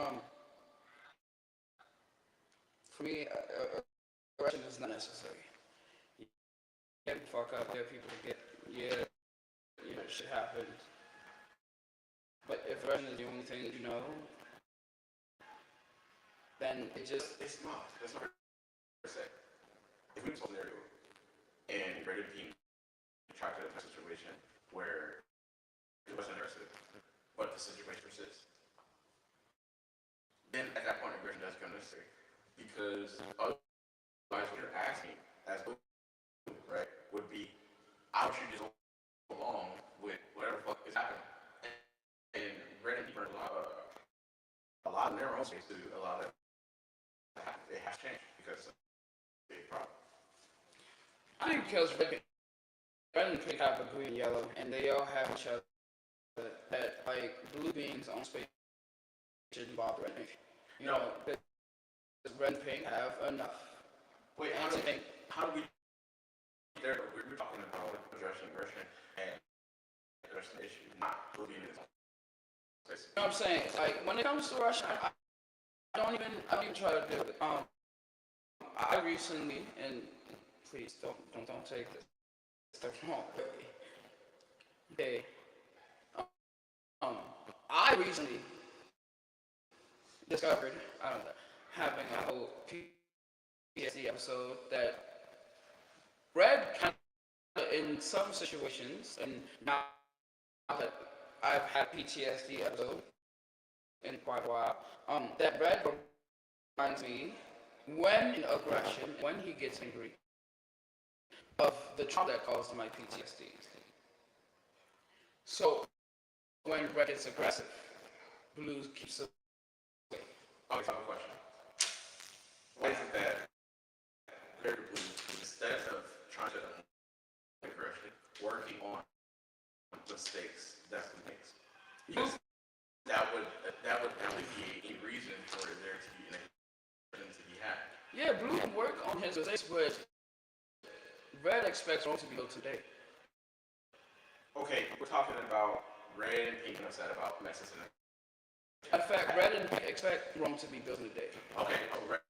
Um, for me, aggression is not necessary. Yeah, people fuck up. Yeah, people get. Yeah, shit happens. But if aggression is the only thing that you know, then it just. It's not. That's not per se. If we saw a scenario and Brandon Bean tried to address a situation where he wasn't arrested, but the situation persists, then at that point aggression does become necessary. Because otherwise what you're asking as Blue, right, would be I should just go along with whatever the fuck is happening. And Brandon Bean burned a lot of their own space to allow that to happen. It has changed because it's a big problem. I think because red and pink have a green and yellow, and they all have each other. That like blue beings on space shouldn't bother red and pink. Because red and pink have enough. Wait, how do we there? We're talking about addressing aggression and addressing the issue, not blue being in its own place. You know what I'm saying? Like when it comes to Russia, I don't even try to do it. I recently, and please don't take this stuff wrong, baby. Okay. I recently discovered, I don't know, having a whole PTSD episode that Red kind of, in some situations, and now that I've had PTSD episode in quite a while, that Red reminds me when in aggression, when he gets angry, of the trauma that caused my PTSD. So when Red gets aggressive, Blue keeps it away. Okay, so I have a question. Why is it that Red or Blue, instead of trying to aggression, working on mistakes that he makes? Because that would alleviate any reason for there to be an aggression to be had. Yeah, Blue can work on his mistakes, but Red expects Rome to be built today. Okay, we're talking about Red and Pink and upset about Nexus and in fact, Red and Pink expect Rome to be built today. okay, Red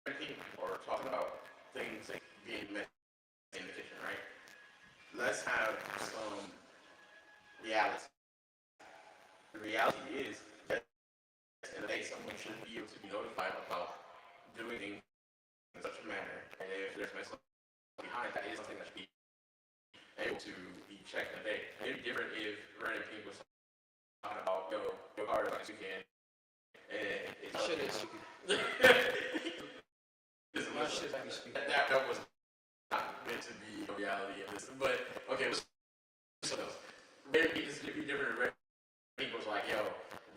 and Pink are talking about things being met in the kitchen, right? Let's have some reality. The reality is that in the day someone should be able to be notified about doing things in such a manner, and if there's mess behind that is something that should be able to be checked in a day. It'd be different if Red and Pink was talking about your car is like you can, and it's Shit is that was not meant to be a reality of this, but okay, so Red and Pink is gonna be different. Red and Pink was like, yo,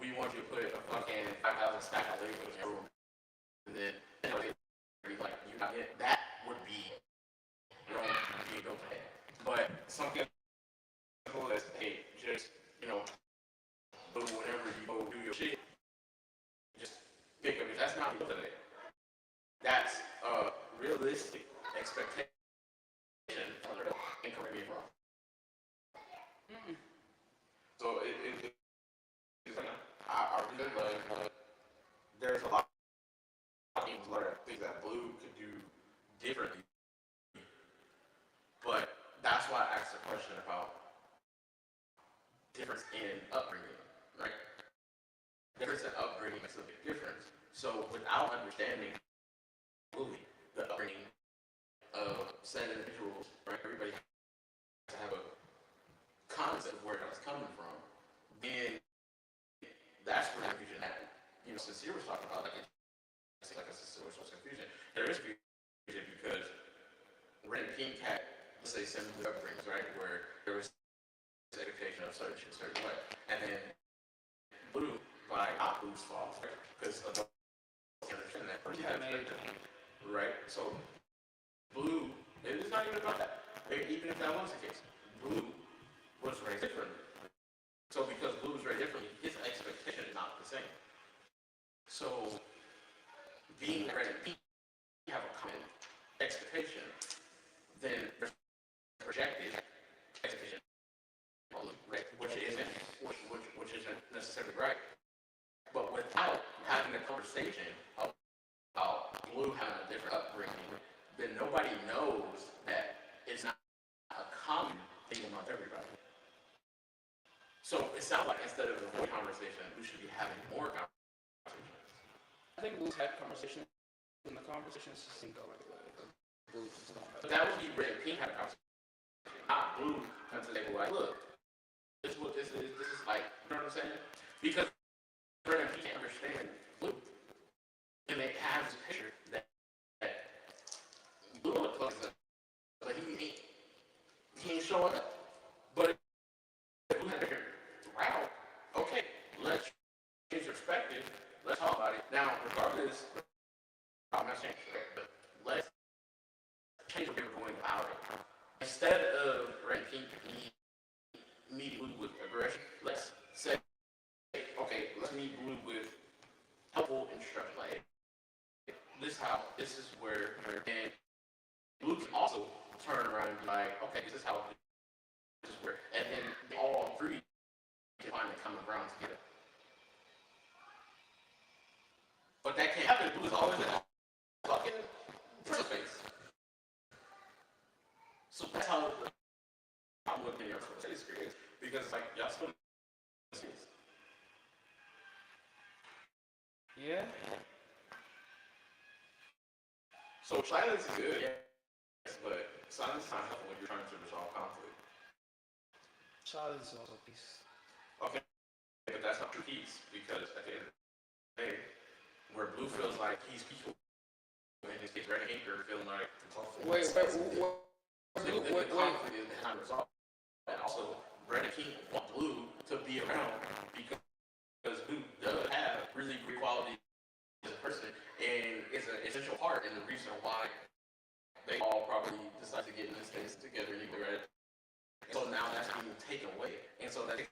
we want you to put a fucking 5,000 stack of Legos in your room, and then like you got it. That would be being built today. But something cool as hey, just do whatever you go do your shit. Just pick up. If that's not built today, that's a realistic expectation for the and correct me if wrong. So I really like there's a lot of things that Blue could do differently. But that's why I asked the question about difference in upbringing, right? Difference in upbringing makes a big difference. So without understanding fully the upbringing of said individuals, right? Everybody has to have a concept of where that's coming from. Then that's where confusion happened. Sincere was talking about like a source of confusion. There is confusion because Red and Pink had, let's say, similar upbringings, right? Where there was expectation of certain shit, certain way. And then Blue, by not Blue's fault, right? Because adults can understand that. Right? So Blue, it's not even about that. Even if that was the case, Blue was raised differently. So because Blue was raised differently, his expectation is not the same. So being Red and Pink have a common expectation, then projected expectation, which isn't necessarily right. But without having conversation about blue having a different upbringing, then nobody knows that it's not a common thing among everybody. So it sounds like instead of avoiding conversation, we should be having more conversations. I think Blue's had conversations, and the conversations just didn't go like that. Blue just don't have But that would be Red and Pink having a conversation. Not Blue comes to the table like, look, this is what this is. This is like, you know what I'm saying? Because Red and Pink can't understand Blue. And they have this picture that Blue looks like, but he ain't showing up. But if Blue had a route, okay, let's change perspective. Let's talk about it. Now, regardless, I'm not saying correct, but let's change what we were going about it. Instead of Red and Pink meeting Blue with aggression, let's say, okay, let's meet Blue with helpful instruction. Like, this is where, and Blue can also turn around and be like, okay, this is how, this is where, and then they all three can find a common ground together. But that can't happen. Blue is always in fucking first face. So that's how I'm looking at your first experience, because like y'all still Yeah. So silence is good, yes, but silence is not helpful when you're trying to resolve conflict. Silence is also peace. Okay, but that's not true peace, because at the end of the day, where Blue feels like he's peaceful, and his kids Red and Pink are feeling like the conflict. Wait. The conflict is not resolved. And also, Red and Pink want Blue to be around because Blue does have really great qualities as a person, and is an essential part in the reason why they all probably decide to get in this case together anyway, right? So now that's being taken away, and so that takes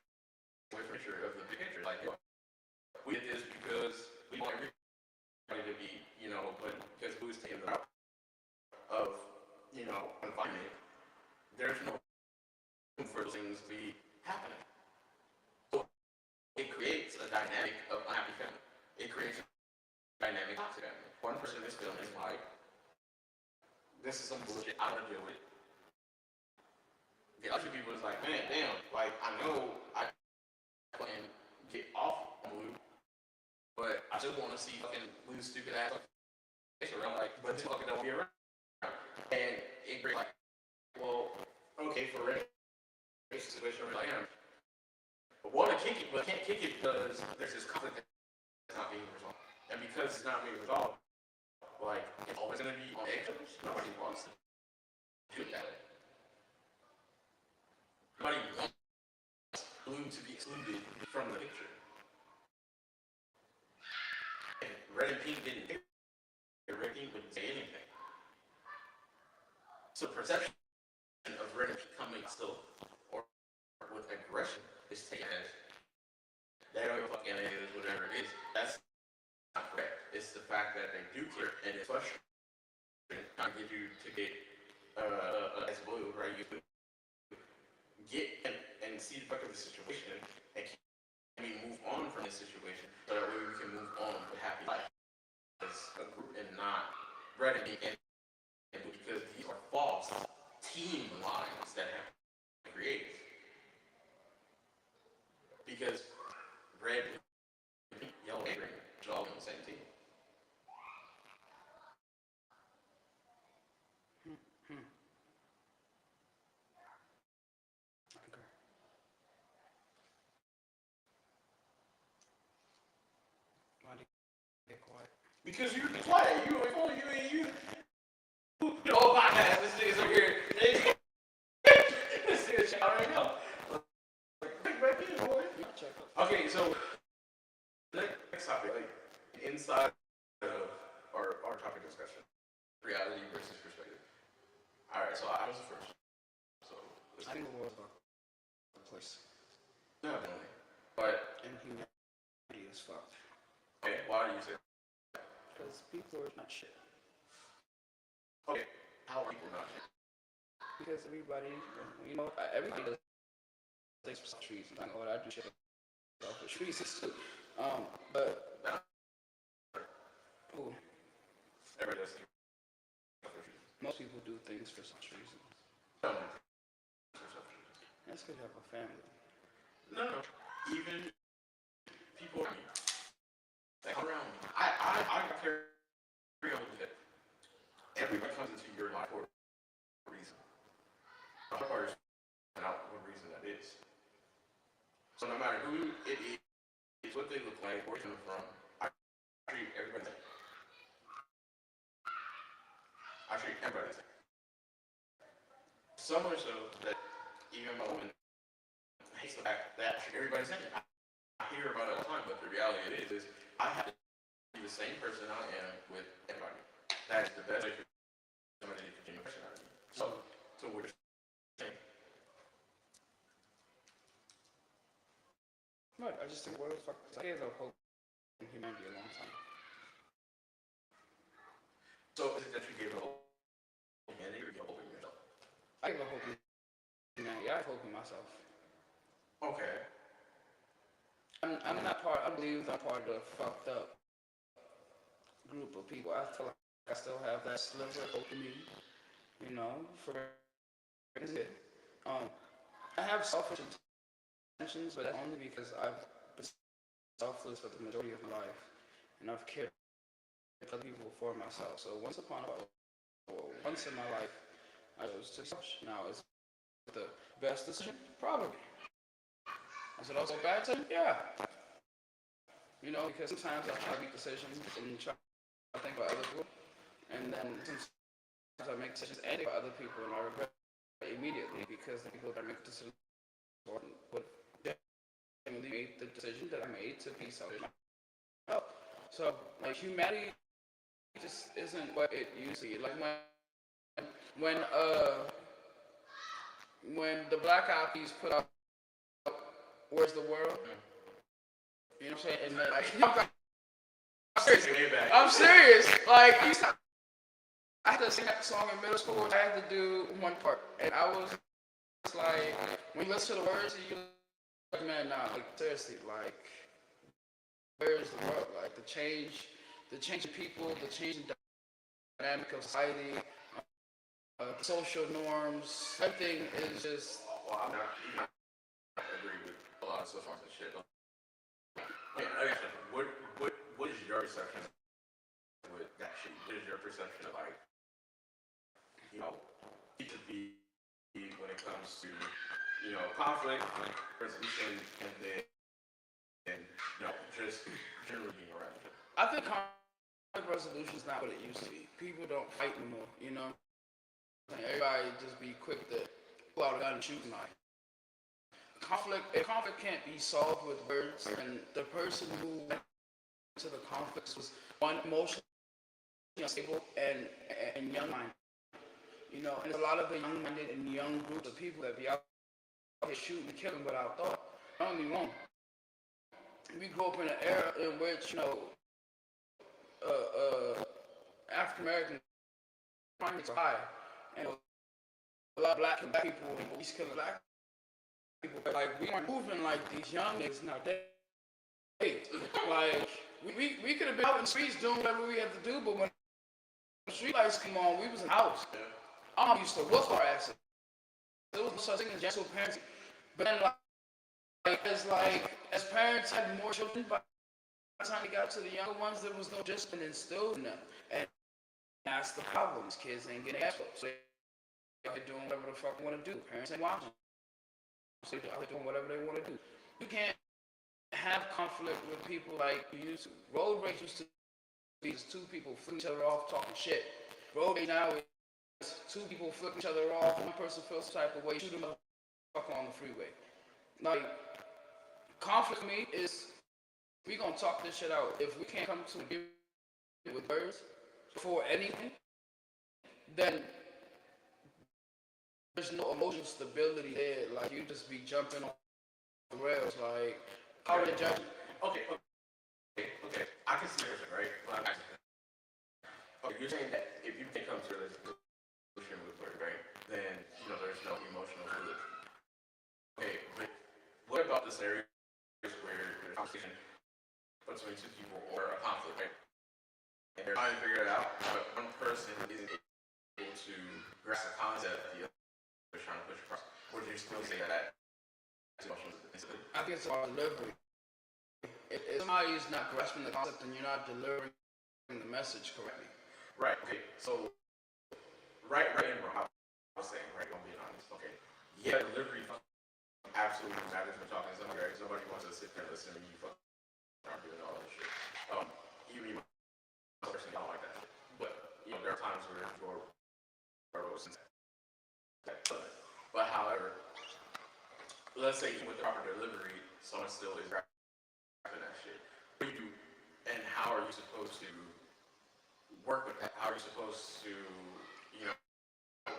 away from the picture of the big picture. Like, yo, we did this because we want everybody to be, but because Blue is taking the route of, confinement, there's no room for those things to be happening. So it creates a dynamic of unhappy family. It creates a dynamic toxic family. One person is feeling like, this is some bullshit, I don't deal with it. The other people is like, man, damn, like, I know I can get off Blue, but I just want to see fucking Blue's stupid ass around, like, but this fucking don't be around. And it brings like, well, okay, for Red situation where I am. But want to kick it, but can't kick it because there's this conflict that's not being resolved. And because it's not being resolved, like, it's always going to be on eggshells. Nobody wants to do that. Nobody wants Blue to be excluded from the picture. And Red and Pink didn't pick it. Red and Pink wouldn't say anything. So perception of Red and Pink coming still, or with aggression, is taken as, they don't give a fuck, and it is whatever it is. That's not correct. It's the fact that they do care, and it's frustrating. Trying to get you to get as Blue, right? You get and see the fuck of the situation, and can we move on from this situation, so that way we can move on with happy life as a group, and not Red and Pink, and because these are false team lines that have been created. Because Red, Pink, Yellow, and Green are all on the same team. Why did you get quiet? Because you're quiet. You oh my God, this nigga's over here. This nigga's shouting right now. Okay, so next topic, like inside of our topic discussion, reality versus perspective. All right, so I was the first. So I think the world's about the place. definitely, but And humanity is fucked. okay, why do you say that? Because people are not shit. Okay, how are people not? Because everybody does things for trees. I know what I do shit for trees too. But Well, Everybody does things for selfish reasons. most people do things for such reasons. Some do things for selfish reasons. That's because you have a family. No, no. Even people around me, that come around me. I carry on with it. Everybody comes into your life for a reason. The hard part is finding out what reason that is. So no matter who it is, what they look like, where they're coming from, I treat everybody the same. I treat everybody the same. So much so that even my woman hates the fact that I treat everybody the same. I hear about it all the time, but the reality it is I have to be the same person I am with everybody. That is the best way for somebody to continue personality. So we're the same. Right, I just think what the fuck. I gave up hope in humanity a long time. So is it that you gave up humanity or you gave up in yourself? I gave up hope in humanity. I have hope in myself. Okay. I'm not part. I believe I'm part of the fucked up group of people. I feel like I still have that sliver of hope in me. You know, for it. I have selfish intentions, but that's only because I've been selfless for the majority of my life, and I've cared for other people before myself. So once in my life, I chose to be selfish. Now, is it the best decision? Probably. Is it also a bad decision? Yeah. You know, because sometimes I try to make decisions and try to think about other people, and then sometimes I make decisions and think about other people, and I regret it immediately because the people that make decisions would definitely made the decision that I made to be selfish. So, like, humanity just isn't what it used to be. Like when when the Black Eyed Peas put out "Where's the World," you know what I'm saying? And then, like, I'm serious. I'm serious. Like, I had to sing that song in middle school. I had to do one part, and I was like, when you listen to the words, you like, man, nah, like, seriously, like, where's the world? Like, the change in people, the change in dynamic of society, social norms, everything is just. Well, I agree with a lot of stuff on this shit. Okay, I guess, what is your perception with that shit? What is your perception of, like, you know, each of the when it comes to, you know, conflict, resolution, and then, you know, just generally being around each other? I think conflict resolution is not what it used to be. People don't fight anymore, you know? Like, everybody just be quick to pull out a gun and shoot somebody. Conflict can't be solved with words, and the person who went to the conflict was one emotionally unstable and young-minded. You know, and there's a lot of the young-minded and young groups of people that be out here shooting and killing without thought. Don't get me wrong. We grew up in an era in which, you know, African American crime rates are high, and a lot of black people were police killing black people. But, like, we weren't moving like these young niggas nowadays. Like, we could have been out in the streets doing whatever we had to do, but when the street lights come on, we was in the house. Our mom used to whoop our asses. There was no such thing as gentle parenting. But then, as parents had more children, by the time they got to the younger ones, there was no discipline instilled in them. And that's the problem. These kids ain't getting ass whooped. So they're doing whatever the fuck they want to do. Parents ain't watching. So they're doing whatever they want to do. You can't have conflict with people like you used to. Road rage used to be just two people flipping each other off, talking shit. Road rage now is two people flipping each other off. One person feels some type of way, shoot them on the freeway. Like, conflict with me is, we gonna talk this shit out. If we can't come to an agreement with words for anything, then there's no emotional stability there. Like, you just be jumping on the rails. Like, how are they judging? Okay. I can see everything, right? Okay, you're saying that if you can come to a solution with words, right, then, you know, there's no emotional fluid. Okay, but what about the scenarios where there's a conversation between two people or a conflict, right? and they're trying to figure it out, but one person isn't able to grasp the concept that the other is trying to push across. Would you still say that I think it's about delivery. If somebody is not grasping the concept, then you're not delivering the message correctly. Right. Okay. So, right and wrong. I was saying, right. I'm being honest. Okay. Yeah, delivery absolutely matters. We're talking to somebody. Right? Somebody wants to sit there and listen to you fucking argue and all that shit. Even personally, I don't like that shit. But there are times where your but however, let's say with the proper delivery, someone still is grabbing that shit. What do you do, and how are you supposed to work with that? How are you supposed to,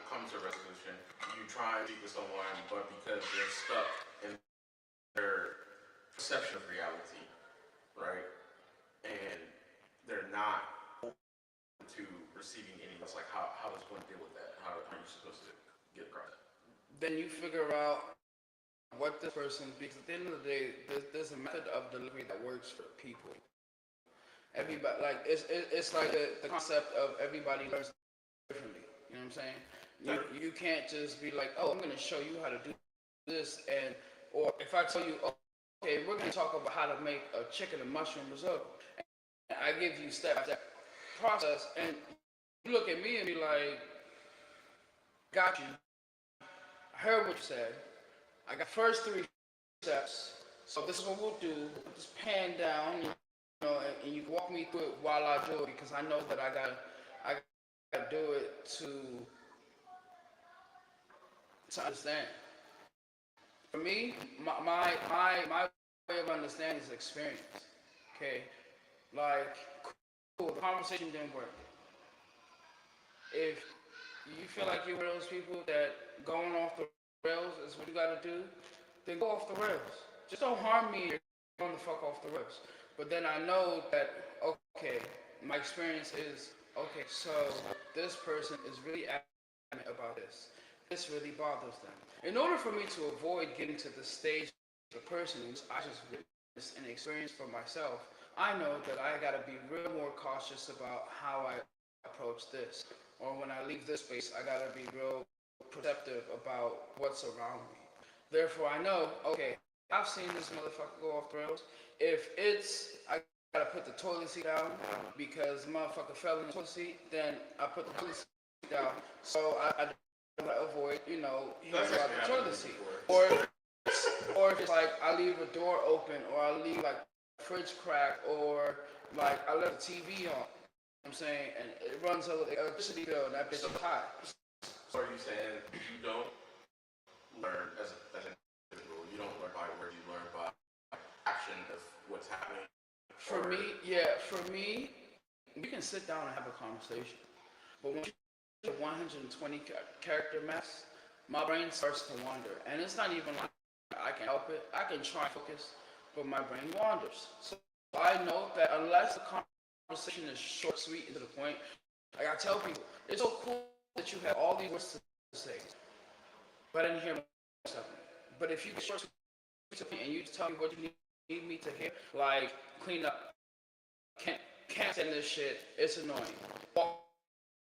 come to a resolution? You try and speak with someone, but because they're stuck in their perception of reality, right? And they're not open to receiving any less. Like, how does one deal with that? How are you supposed to get across that? Then you figure out what this person, because at the end of the day, there's a method of delivery that works for people. Everybody, like, it's like the concept of everybody learns differently. You know what I'm saying? You can't just be like, oh, I'm going to show you how to do this, or if I tell you, okay, we're going to talk about how to make a chicken and mushroom risotto, and I give you step by step process, and you look at me and be like, got you. I heard what you said. I got first 3 steps. So this is what we'll do. We'll just pan down, and you walk me through it while I do it, because I know that I gotta do it to understand. For me, my way of understanding is experience. Okay, like, cool, the conversation didn't work. If you feel like you're one of those people that going off the rails is what you gotta do, then go off the rails. Just don't harm me. You're going the fuck off the rails. But then I know that, okay, my experience is, okay, so this person is really adamant about this. This really bothers them. In order for me to avoid getting to the stage of the person who I just witnessed and experienced for myself, I know that I gotta be real more cautious about how I approach this. Or when I leave this space, I gotta be real perceptive about what's around me. Therefore, I know, okay, I've seen this motherfucker go off the rails. If I gotta put the toilet seat down because the motherfucker fell in the toilet seat, then I put the toilet seat down. So I avoid, hearing about the toilet seat. Or if it's like I leave a door open, or I leave like a fridge crack, or like I left the TV on. I'm saying, and it runs a electricity bill, and that bitch is high. So are you saying you don't learn as an individual? You don't learn by words. You learn by action of what's happening. For me, we can sit down and have a conversation, but when you get a 120 character mess, my brain starts to wander, and it's not even like I can help it. I can try and focus, but my brain wanders. So I know that unless the conversation is short, sweet, and to the point, like I tell people, it's so cool that you have all these words to say, but I didn't hear most of them. But if you get short, sweet, to the point, and you tell me what you need me to hear, like clean up, can't stand this shit, it's annoying. Walk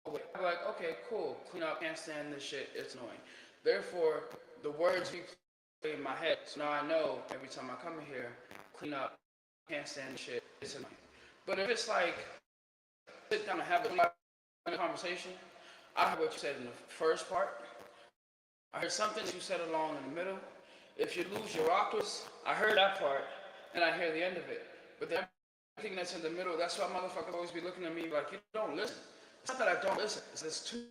away. I'm like, okay, cool, clean up, can't stand this shit, it's annoying. Therefore, the words replay in my head, so now I know every time I come in here, clean up, can't stand this shit, it's annoying. But if it's like, sit down and have a conversation, I heard what you said in the first part. I heard something that you said along in the middle. If you lose your octaves, I heard that part, and I hear the end of it. But then everything that's in the middle, that's why motherfuckers always be looking at me like, you don't listen. It's not that I don't listen, it's there's too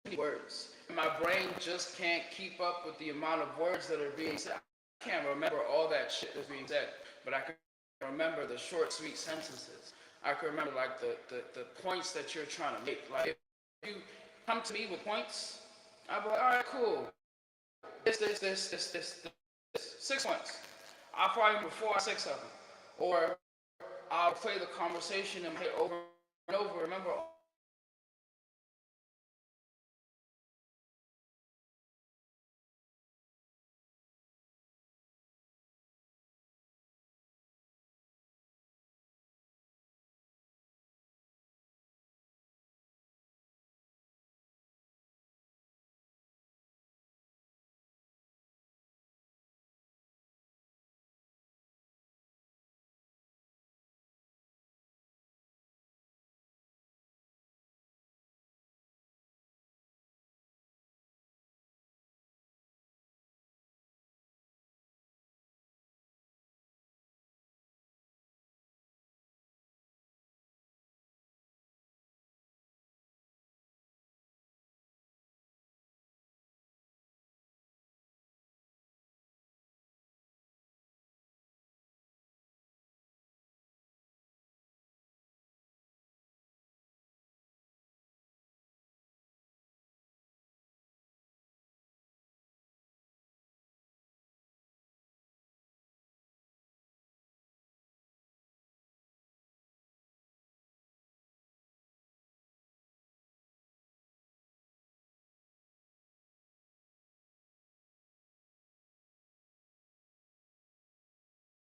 many words. And my brain just can't keep up with the amount of words that are being said. I can't remember all that shit that's being said, but I can remember the short, sweet sentences. I can remember like the points that you're trying to make. Like if you come to me with points, I'll be like, all right, cool. This. 6 points. I'll probably remember 4 or 6 of them. Or I'll play the conversation and hit over and over. Remember